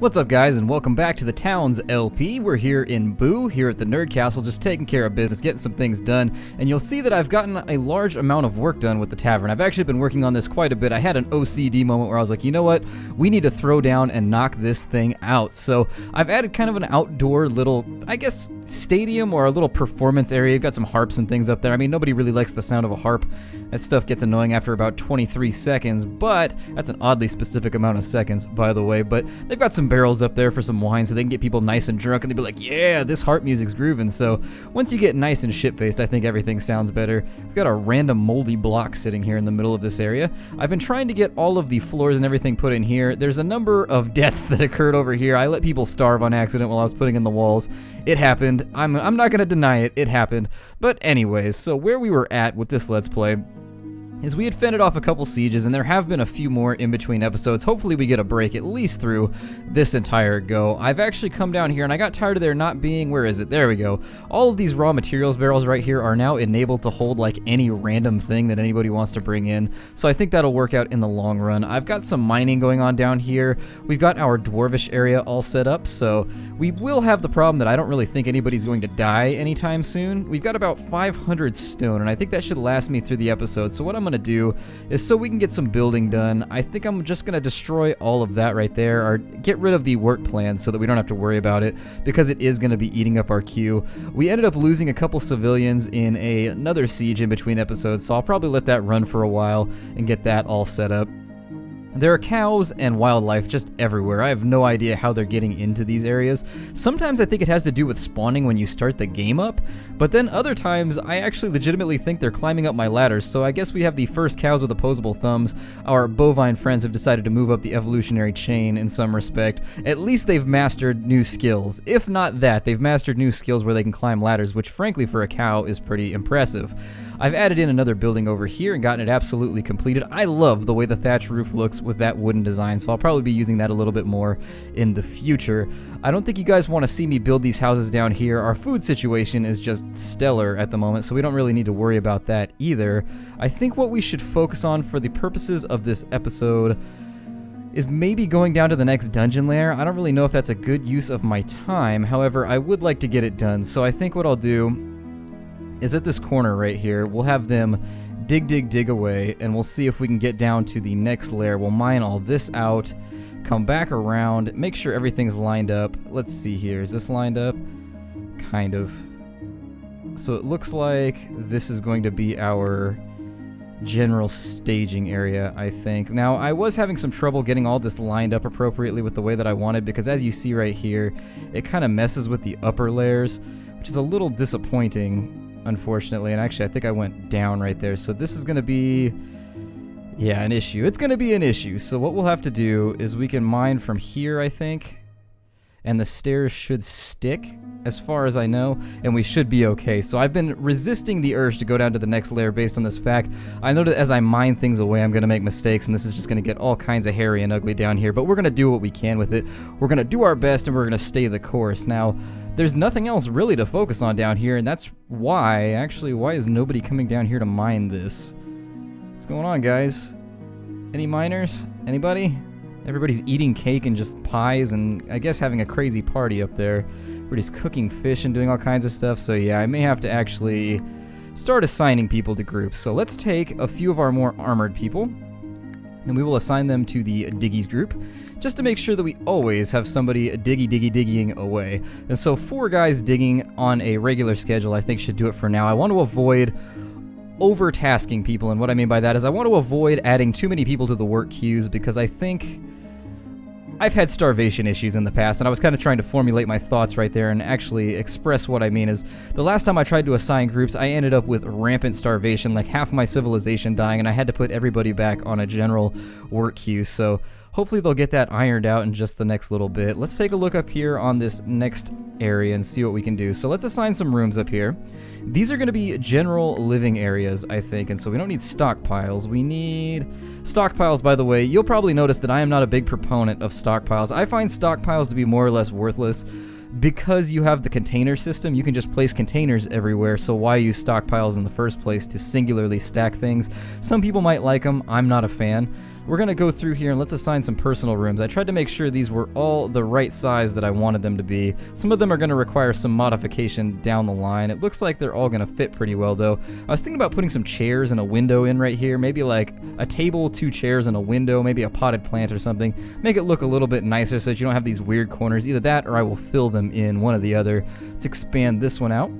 What's up, guys, and welcome back to the Towns LP. We're here in Boo, here at the Nerd Castle, just taking care of business, getting some things done, and you'll see that I've gotten a large amount of work done with the Tavern. I've actually been working on this quite a bit. I had an OCD moment where I was like, you know what, we need to throw down and knock this thing out. So I've added kind of an outdoor little, I guess, stadium or a little performance area. You've got some harps and things up there. I mean, nobody really likes the sound of a harp. That stuff gets annoying after about 23 seconds, but that's an oddly specific amount of seconds, by the way. But they've got some barrels up there for some wine so they can get people nice and drunk and they'll be like, yeah, this harp music's grooving. So once you get nice and shit-faced, I think everything sounds better. We've got a random moldy block sitting here in the middle of this area. I've been trying to get all of the floors and everything put in here. There's a number of deaths that occurred over here. I let people starve on accident while I was putting in the walls. It happened. I'm not gonna deny it. It happened. But anyways, so where we were at with this Let's Play is we had fended off a couple sieges, and there have been a few more in between episodes. Hopefully we get a break at least through this entire go. I've actually come down here, and I got tired of there not being, where is it? There we go. All of these raw materials barrels right here are now enabled to hold like any random thing that anybody wants to bring in, so I think that'll work out in the long run. I've got some mining going on down here. We've got our dwarvish area all set up, so we will have the problem that I don't really think anybody's going to die anytime soon. We've got about 500 stone, and I think that should last me through the episode, so what I'm going to do is, so we can get some building done, I think I'm just going to destroy all of that right there, or get rid of the work plan so that we don't have to worry about it, because it is going to be eating up our queue. We ended up losing a couple civilians in another siege in between episodes, so I'll probably let that run for a while and get that all set up. There are cows and wildlife just everywhere. I have no idea how they're getting into these areas. Sometimes I think it has to do with spawning when you start the game up, but then other times I actually legitimately think they're climbing up my ladders, so I guess we have the first cows with opposable thumbs. Our bovine friends have decided to move up the evolutionary chain in some respect. At least they've mastered new skills. If not that, they've mastered new skills where they can climb ladders, which frankly for a cow is pretty impressive. I've added in another building over here and gotten it absolutely completed. I love the way the thatch roof looks with that wooden design, so I'll probably be using that a little bit more in the future. I don't think you guys want to see me build these houses down here. Our food situation is just stellar at the moment, so we don't really need to worry about that either. I think what we should focus on for the purposes of this episode is maybe going down to the next dungeon lair. I don't really know if that's a good use of my time, however, I would like to get it done, so I think what I'll do is at this corner right here, we'll have them dig away, and we'll see if we can get down to the next lair. We'll mine all this out, come back around, make sure everything's lined up. Let's see here, is this lined up? Kind of. So it looks like this is going to be our general staging area, I think. Now, I was having some trouble getting all this lined up appropriately with the way that I wanted, because as you see right here, it kind of messes with the upper layers, which is a little disappointing, unfortunately, and actually I think I went down right there, so this is going to be, yeah, an issue. It's going to be an issue, so what we'll have to do is we can mine from here, I think, and the stairs should stick, as far as I know, and we should be okay. So I've been resisting the urge to go down to the next layer based on this fact. I know that as I mine things away, I'm going to make mistakes, and this is just going to get all kinds of hairy and ugly down here, but we're going to do what we can with it. We're going to do our best, and we're going to stay the course. Now, there's nothing else really to focus on down here, and that's why, actually, why is nobody coming down here to mine this? What's going on, guys? Any miners? Anybody? Everybody's eating cake and just pies and I guess having a crazy party up there. Everybody's cooking fish and doing all kinds of stuff, so yeah, I may have to actually start assigning people to groups. So let's take a few of our more armored people, and we will assign them to the Diggies group, just to make sure that we always have somebody digging away. And so 4 guys digging on a regular schedule I think should do it for now. I want to avoid overtasking people, and what I mean by that is I want to avoid adding too many people to the work queues, because I think I've had starvation issues in the past, and I was kind of trying to formulate my thoughts right there and actually express what I mean. Is the last time I tried to assign groups, I ended up with rampant starvation, like half my civilization dying, and I had to put everybody back on a general work queue, so hopefully they'll get that ironed out in just the next little bit. Let's take a look up here on this next area and see what we can do. So let's assign some rooms up here. These are going to be general living areas, I think, and so we don't need stockpiles. We need stockpiles, by the way. You'll probably notice that I am not a big proponent of stockpiles. I find stockpiles to be more or less worthless. Because you have the container system, you can just place containers everywhere, so why use stockpiles in the first place to singularly stack things? Some people might like them, I'm not a fan. we're going to go through here and let's assign some personal rooms. I tried to make sure these were all the right size that I wanted them to be. Some of them are going to require some modification down the line. It looks like they're all going to fit pretty well though. I was thinking about putting some chairs and a window in right here. Maybe like a table, 2 chairs and a window, maybe a potted plant or something. Make it look a little bit nicer so that you don't have these weird corners. Either that or I will fill them in, one or the other. Let's expand this one out.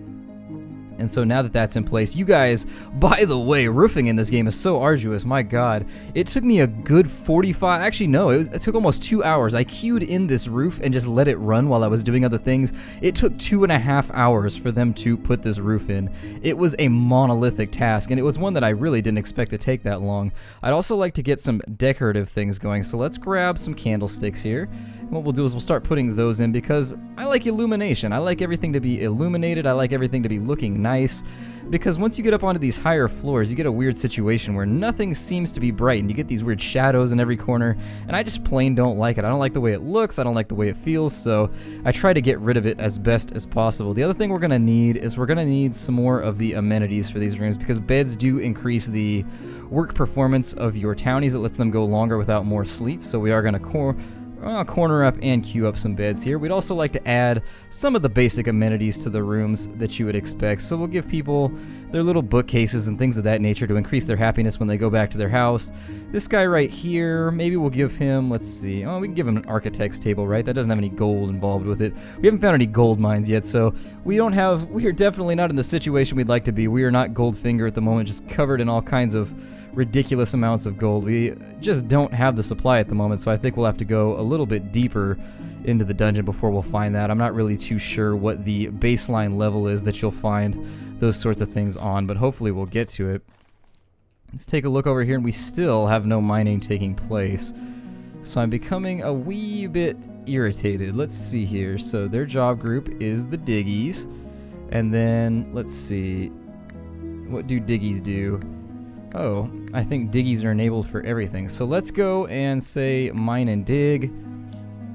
And so now that that's in place, you guys, by the way, roofing in this game is so arduous, my god. It took me a good 45, actually no, it took almost 2 hours. I queued in this roof and just let it run while I was doing other things. It took 2.5 hours for them to put this roof in. It was a monolithic task, and it was one that I really didn't expect to take that long. I'd also like to get some decorative things going, so let's grab some candlesticks here. And what we'll do is we'll start putting those in because I like illumination. I like everything to be illuminated. I like everything to be looking nice, because once you get up onto these higher floors, you get a weird situation where nothing seems to be bright, and you get these weird shadows in every corner, and I just plain don't like it. I don't like the way it looks, I don't like the way it feels, so I try to get rid of it as best as possible. The other thing we're going to need is we're going to need some more of the amenities for these rooms, because beds do increase the work performance of your townies. It lets them go longer without more sleep, so we are going to corner up and queue up some beds here. We'd also like to add some of the basic amenities to the rooms that you would expect. So we'll give people their little bookcases and things of that nature to increase their happiness when they go back to their house. This guy right here, maybe we'll give him, let's see, oh, we can give him an architect's table, right? That doesn't have any gold involved with it. We haven't found any gold mines yet, so we are definitely not in the situation we'd like to be. We are not Goldfinger at the moment, just covered in all kinds of ridiculous amounts of gold. We just don't have the supply at the moment, so I think we'll have to go a little bit deeper into the dungeon before we'll find that. I'm not really too sure what the baseline level is that you'll find those sorts of things on, but hopefully we'll get to it. Let's take a look over here, and we still have no mining taking place, so I'm becoming a wee bit irritated. Let's see here. So their job group is the diggies, and then let's see, what do diggies do? Oh, I think diggies are enabled for everything. So let's go and say mine and dig.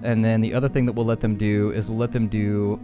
And then the other thing that we'll let them do is we'll let them do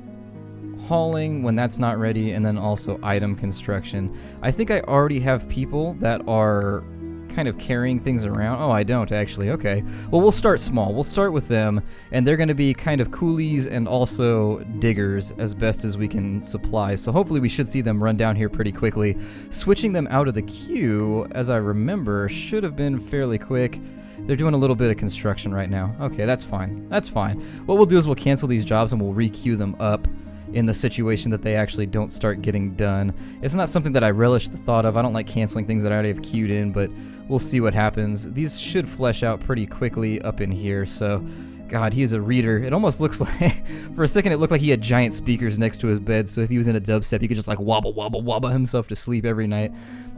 hauling when that's not ready, and then also item construction. I think I already have people that are kind of carrying things around. Oh, I don't actually. Okay. Well, we'll start small. We'll start with them, and they're going to be kind of coolies and also diggers as best as we can supply. So hopefully we should see them run down here pretty quickly. Switching them out of the queue, as I remember, should have been fairly quick. They're doing a little bit of construction right now. Okay, that's fine. That's fine. What we'll do is we'll cancel these jobs and we'll re-queue them up in the situation that they actually don't start getting done. It's not something that I relish the thought of. I don't like canceling things that I already have queued in, but we'll see what happens. These should flesh out pretty quickly up in here, so God, he's a reader. It almost looks like, for a second it looked like he had giant speakers next to his bed, so if he was in a dubstep, he could just like wobble, wobble, wobble himself to sleep every night.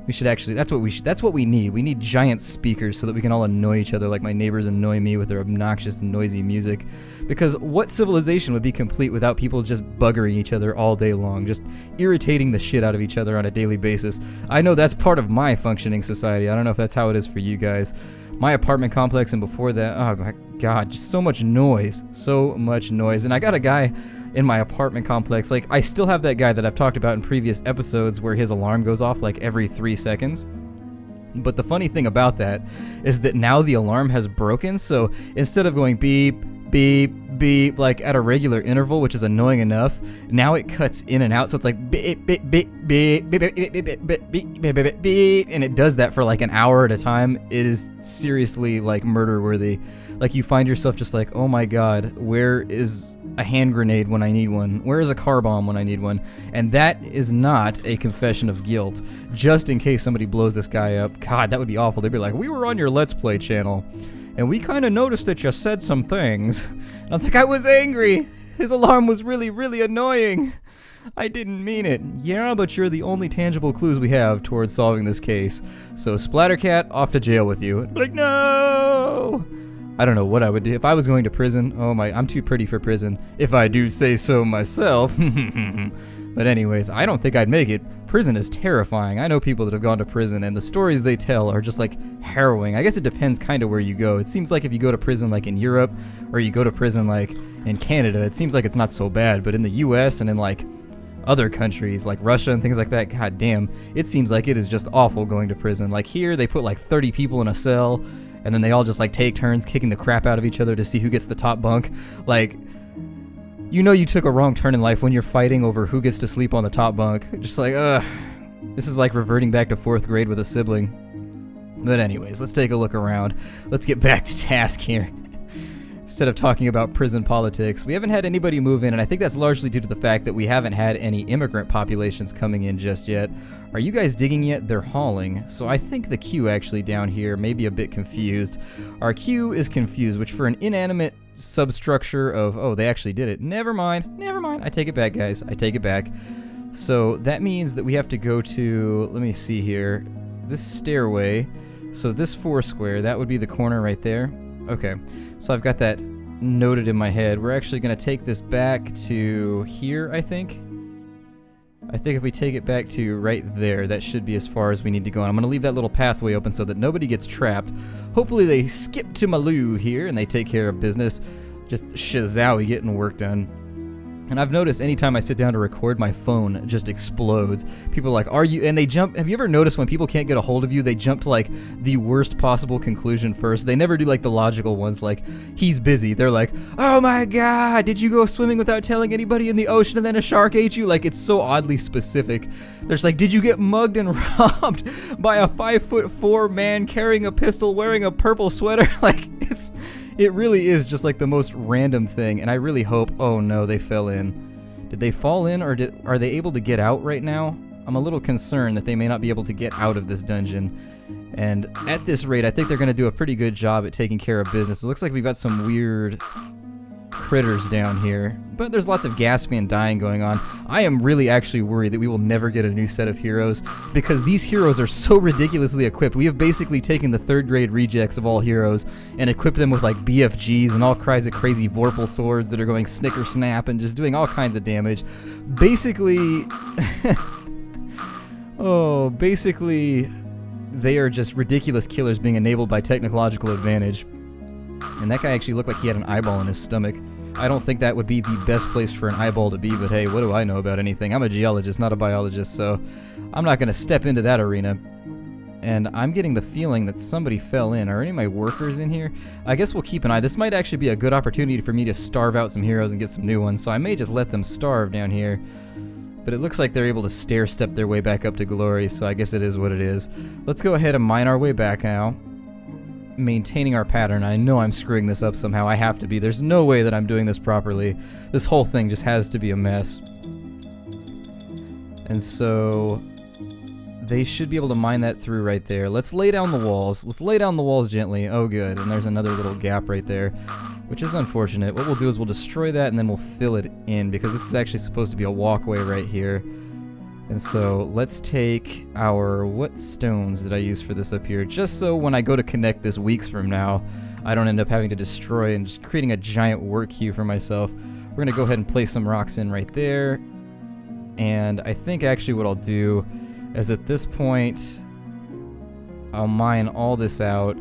We should actually, that's what we need. We need giant speakers so that we can all annoy each other like my neighbors annoy me with their obnoxious, noisy music. Because what civilization would be complete without people just buggering each other all day long, just irritating the shit out of each other on a daily basis? I know that's part of my functioning society. I don't know if that's how it is for you guys. My apartment complex and before that, oh my God, just so much noise. So much noise. And I got a guy in my apartment complex, like I still have that guy that I've talked about in previous episodes where his alarm goes off like every 3 seconds. But the funny thing about that is that now the alarm has broken, so instead of going beep, beep, beep, like at a regular interval, which is annoying enough, now it cuts in and out, so it's like beep, beep, beep, beep, beep, beep, beep, beep, beep, beep, beep, beep, beep, and it does that for like an hour at a time. It is seriously like murder-worthy. Like you find yourself just like, oh my God, where is a hand grenade when I need one? Where is a car bomb when I need one? And that is not a confession of guilt, just in case somebody blows this guy up. God, that would be awful. They'd be like, we were on your Let's Play channel, and we kind of noticed that you said some things. And I was like, I was angry. His alarm was really, really annoying. I didn't mean it. Yeah, but you're the only tangible clues we have towards solving this case. So Splattercat, off to jail with you. Like, no! I don't know what I would do if I was going to prison. Oh my, I'm too pretty for prison, if I do say so myself. But anyways, I don't think I'd make it. Prison is terrifying. I know people that have gone to prison, and the stories they tell are just like harrowing. I guess it depends kind of where you go. It seems like if you go to prison like in Europe, or you go to prison like in Canada, it seems like it's not so bad. But in the US and in like other countries like Russia and things like that, god damn, it seems like it is just awful going to prison. Like here, they put like 30 people in a cell, and then they all just like take turns kicking the crap out of each other to see who gets the top bunk. Like, you know you took a wrong turn in life when you're fighting over who gets to sleep on the top bunk. Just like, this is like reverting back to 4th grade with a sibling. But anyways, let's take a look around. Let's get back to task here. Instead of talking about prison politics, we haven't had anybody move in, and I think that's largely due to the fact that we haven't had any immigrant populations coming in just yet. Are you guys digging yet? They're hauling. So I think the queue actually down here may be a bit confused. Our queue is confused, which for an inanimate substructure of, oh, they actually did it. Never mind. I take it back, guys. I take it back. So that means that we have to go to, let me see here, this stairway. So this 4 square, that would be the corner right there. Okay, so I've got that noted in my head. We're actually going to take this back to here, I think. I think if we take it back to right there, that should be as far as we need to go. And I'm going to leave that little pathway open so that nobody gets trapped. Hopefully they skip to Maloo here and they take care of business. Just shazowie getting work done. And I've noticed anytime I sit down to record, my phone just explodes. People are like, are you, and they jump, have you ever noticed when people can't get a hold of you, they jump to like the worst possible conclusion first? They never do like the logical ones, like, he's busy. They're like, oh my god, did you go swimming without telling anybody in the ocean and then a shark ate you? Like, it's so oddly specific. There's like, did you get mugged and robbed by a 5'4" man carrying a pistol wearing a purple sweater? Like, it really is just like the most random thing, and I really hope, oh no, they fell in. Did they fall in, or are they able to get out right now? I'm a little concerned that they may not be able to get out of this dungeon. And at this rate, I think they're going to do a pretty good job at taking care of business. It looks like we've got some weird critters down here, but there's lots of gasping and dying going on. I am really actually worried that we will never get a new set of heroes, because these heroes are so ridiculously equipped. We have basically taken the 3rd grade rejects of all heroes and equipped them with like BFGs and all kinds of crazy Vorpal swords that are going snicker snap and just doing all kinds of damage. Basically, basically they are just ridiculous killers being enabled by technological advantage. And that guy actually looked like he had an eyeball in his stomach. I don't think that would be the best place for an eyeball to be, but hey, what do I know about anything? I'm a geologist, not a biologist, so I'm not going to step into that arena. And I'm getting the feeling that somebody fell in. Are any of my workers in here? I guess we'll keep an eye. This might actually be a good opportunity for me to starve out some heroes and get some new ones, so I may just let them starve down here. But it looks like they're able to stair-step their way back up to glory, so I guess it is what it is. Let's go ahead and mine our way back now. Maintaining our pattern. I know I'm screwing this up somehow. I have to be. There's no way that I'm doing this properly. This whole thing just has to be a mess. And so they should be able to mine that through right there. Let's lay down the walls. Let's lay down the walls gently. Oh good. And there's another little gap right there, which is unfortunate. What we'll do is we'll destroy that and then we'll fill it in, because this is actually supposed to be a walkway right here. And so let's take our, what stones did I use for this up here? Just so when I go to connect this weeks from now, I don't end up having to destroy and just creating a giant work queue for myself. We're going to go ahead and place some rocks in right there. And I think actually what I'll do is at this point, I'll mine all this out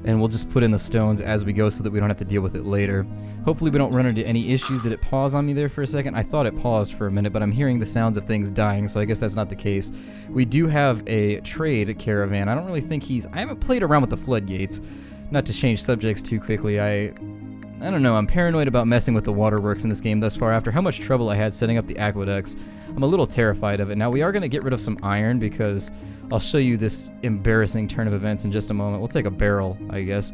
and we'll just put in the stones as we go so that we don't have to deal with it later. Hopefully we don't run into any issues. Did it pause on me there for a second? I thought it paused for a minute, but I'm hearing the sounds of things dying, so I guess that's not the case. We do have a trade caravan. I don't really think I haven't played around with the floodgates. Not to change subjects too quickly, I don't know, I'm paranoid about messing with the waterworks in this game thus far after how much trouble I had setting up the aqueducts. I'm a little terrified of it. Now we are going to get rid of some iron because I'll show you this embarrassing turn of events in just a moment. We'll take a barrel, I guess.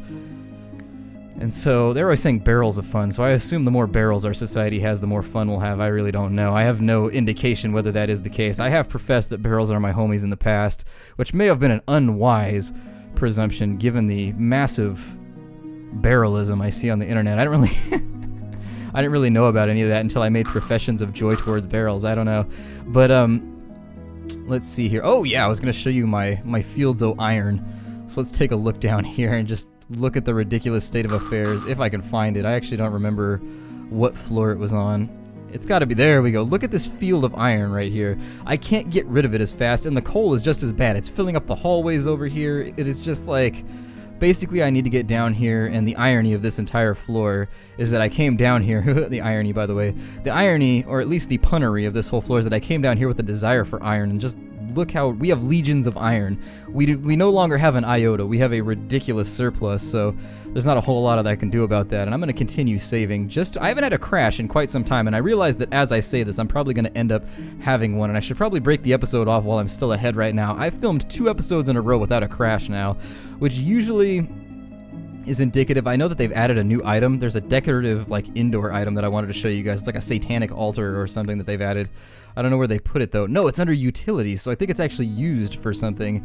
And so they're always saying barrels of fun, so I assume the more barrels our society has, the more fun we'll have. I really don't know. I have no indication whether that is the case. I have professed that barrels are my homies in the past, which may have been an unwise presumption given the massive barrelism I see on the internet. I didn't really know about any of that until I made professions of joy towards barrels. I don't know. But let's see here. Oh yeah, I was going to show you my Fields O' Iron. So let's take a look down here and just look at the ridiculous state of affairs, if I can find it. I actually don't remember what floor it was on. It's got to be, there we go. Look at this field of iron right here. I can't get rid of it as fast, and the coal is just as bad. It's filling up the hallways over here. It is just like, basically I need to get down here, and the irony of this entire floor is that I came down here, the irony by the way, the irony, or at least the punnery of this whole floor is that I came down here with a desire for iron and just look how we have legions of iron. We no longer have an iota. We have a ridiculous surplus, so there's not a whole lot that I can do about that, and I'm going to continue saving. I haven't had a crash in quite some time, and I realize that as I say this, I'm probably going to end up having one, and I should probably break the episode off while I'm still ahead right now. I've filmed 2 episodes in a row without a crash now, which usually is indicative. I know that they've added a new item. There's a decorative, like, indoor item that I wanted to show you guys. It's like a satanic altar or something that they've added. I don't know where they put it, though. No, it's under utilities, so I think it's actually used for something.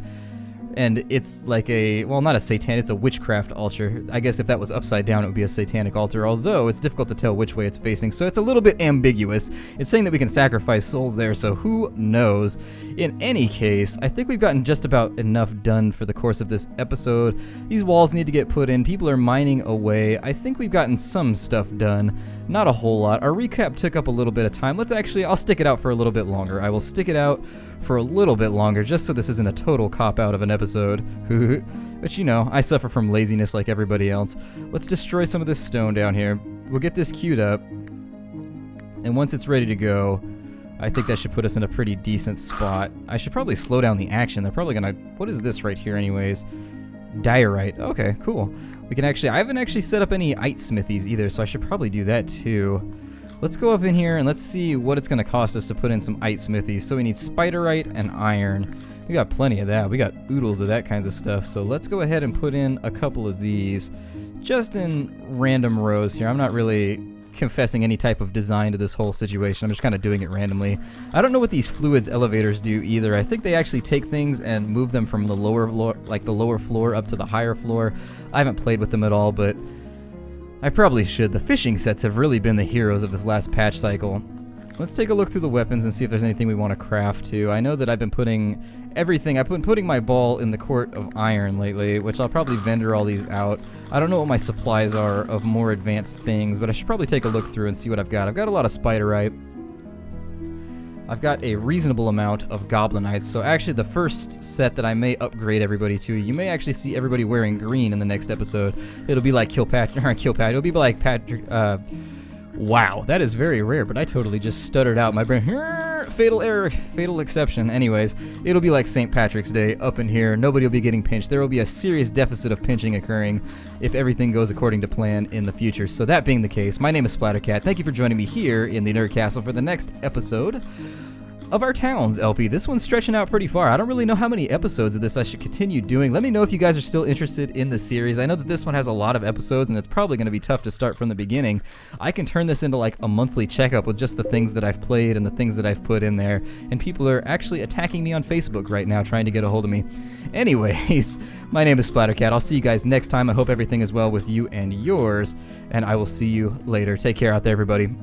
And it's like not a satanic, it's a witchcraft altar. I guess if that was upside down, it would be a satanic altar, although it's difficult to tell which way it's facing, so it's a little bit ambiguous. It's saying that we can sacrifice souls there, so who knows? In any case, I think we've gotten just about enough done for the course of this episode. These walls need to get put in. People are mining away. I think we've gotten some stuff done. Not a whole lot. Our recap took up a little bit of time. I'll stick it out for a little bit longer. I will stick it out for a little bit longer, just so this isn't a total cop-out of an episode. But you know, I suffer from laziness like everybody else. Let's destroy some of this stone down here. We'll get this queued up, and once it's ready to go, I think that should put us in a pretty decent spot. I should probably slow down the action. They're probably gonna... What is this right here anyways? Diorite. Okay, cool. We can actually... I haven't actually set up any ite smithies either, so I should probably do that too. Let's go up in here and let's see what it's going to cost us to put in some ite smithies. So we need spiderite and iron. We got plenty of that. We got oodles of that kinds of stuff. So let's go ahead and put in a couple of these just in random rows here. I'm not really confessing any type of design to this whole situation. I'm just kind of doing it randomly. I don't know what these fluids elevators do either. I think they actually take things and move them from the lower floor, like the lower floor up to the higher floor. I haven't played with them at all, but I probably should. The fishing sets have really been the heroes of this last patch cycle. Let's take a look through the weapons and see if there's anything we want to craft too. I know that I've been putting everything, I've been putting my ball in the court of iron lately, which I'll probably vendor all these out. I don't know what my supplies are of more advanced things, but I should probably take a look through and see what I've got. I've got a lot of spiderite. I've got a reasonable amount of goblinites, so actually the first set that I may upgrade everybody to, you may actually see everybody wearing green in the next episode. It'll be like Kilpatrick, it'll be like Patrick, wow, that is very rare, but I totally just stuttered out my brain. Fatal error, fatal exception. Anyways, it'll be like St. Patrick's Day up in here. Nobody will be getting pinched. There will be a serious deficit of pinching occurring if everything goes according to plan in the future. So that being the case, my name is Splattercat. Thank you for joining me here in the Nerd Castle for the next episode of our Towns LP. This one's stretching out pretty far. I don't really know how many episodes of this I should continue doing. Let me know if you guys are still interested in the series. I know that this one has a lot of episodes and it's probably going to be tough to start from the beginning. I can turn this into like a monthly checkup with just the things that I've played and the things that I've put in there, and people are actually attacking me on Facebook right now trying to get a hold of me. Anyways, my name is Splattercat. I'll see you guys next time. I hope everything is well with you and yours, and I will see you later. Take care out there, everybody.